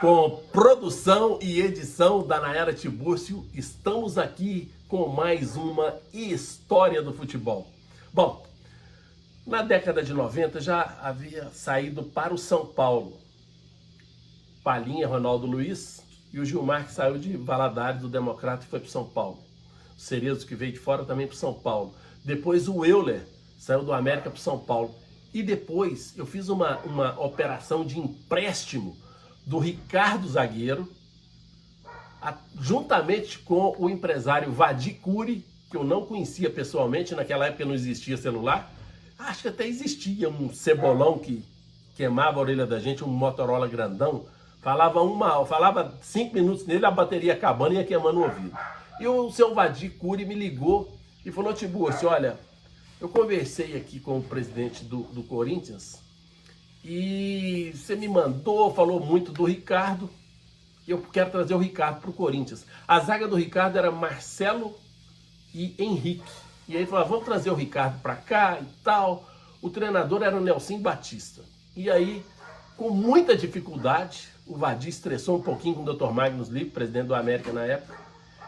Com produção e edição da Nayara Tibúrcio, estamos aqui com mais uma história do futebol. Bom, na década de 90 já havia saído para o São Paulo Palhinha, Ronaldo Luiz, e o Gilmar, que saiu de Valadares do Democrata e foi para o São Paulo. O Cerezo, que veio de fora, também para o São Paulo. Depois o Euler saiu do América para o São Paulo. E depois eu fiz uma operação de empréstimo do Ricardo Zagueiro, juntamente com o empresário Vadi Curi, que eu não conhecia pessoalmente, naquela época não existia celular. Acho que até existia um cebolão que queimava a orelha da gente, um Motorola grandão. Falava 5 minutos nele, a bateria acabando e ia queimando o ouvido. E o seu Vadi Curi me ligou e falou: Tibúrcio, olha, eu conversei aqui com o presidente do Corinthians e você me falou muito do Ricardo, e eu quero trazer o Ricardo para o Corinthians. A zaga do Ricardo era Marcelo e Henrique. E aí ele falou: vamos trazer o Ricardo para cá e tal. O treinador era o Nelson Batista. E aí, com muita dificuldade, o Vadi estressou um pouquinho com o Dr. Magnus Lipp, presidente do América na época,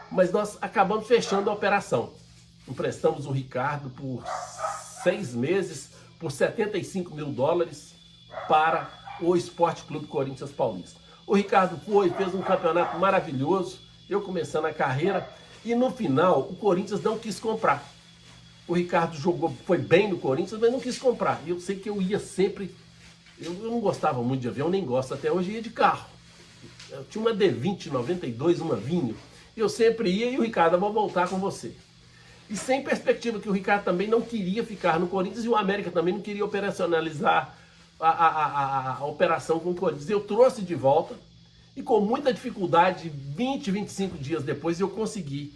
mas nós acabamos fechando a operação. Emprestamos o Ricardo por 6 meses, por $75 mil para o Esporte Clube Corinthians Paulista. O Ricardo fez um campeonato maravilhoso, eu começando a carreira, e no final o Corinthians não quis comprar. O Ricardo foi bem no Corinthians, mas não quis comprar. E eu sei que eu ia sempre, eu não gostava muito de avião, nem gosto até hoje, ia de carro. Eu tinha uma D20 92, uma Vinho, e eu sempre ia, e o Ricardo: eu vou voltar com você. E sem perspectiva, que o Ricardo também não queria ficar no Corinthians, e o América também não queria operacionalizar a operação com o Corinthians. Eu trouxe de volta, e com muita dificuldade, 25 dias depois, eu consegui,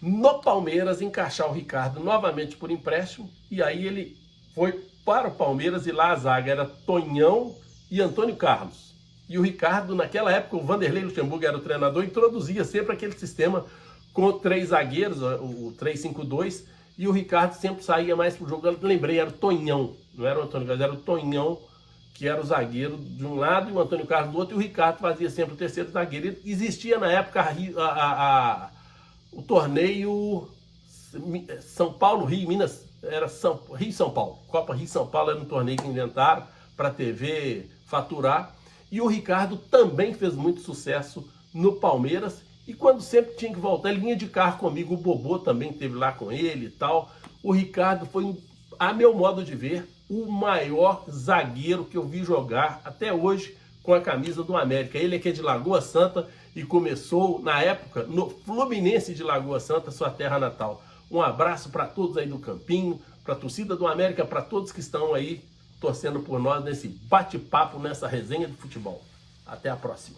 no Palmeiras, encaixar o Ricardo novamente por empréstimo, e aí ele foi para o Palmeiras, e lá a zaga era Tonhão e Antônio Carlos. E o Ricardo, naquela época, o Vanderlei Luxemburgo era o treinador, introduzia sempre aquele sistema com 3 zagueiros, o 3-5-2, e o Ricardo sempre saía mais pro jogo. Eu lembrei, era o Tonhão, não era o Antônio Carlos, era o Tonhão, que era o zagueiro de um lado e o Antônio Carlos do outro, e o Ricardo fazia sempre o terceiro zagueiro. E existia na época o torneio São Paulo, Rio, Minas, era Rio São Paulo. Copa Rio São Paulo era um torneio que inventaram para a TV faturar. E o Ricardo também fez muito sucesso no Palmeiras. E quando sempre tinha que voltar, ele vinha de carro comigo. O Bobô também esteve lá com ele e tal. O Ricardo foi, a meu modo de ver, o maior zagueiro que eu vi jogar até hoje com a camisa do América. Ele é que é de Lagoa Santa e começou, na época, no Fluminense de Lagoa Santa, sua terra natal. Um abraço para todos aí do Campinho, para a torcida do América, para todos que estão aí torcendo por nós nesse bate-papo, nessa resenha de futebol. Até a próxima.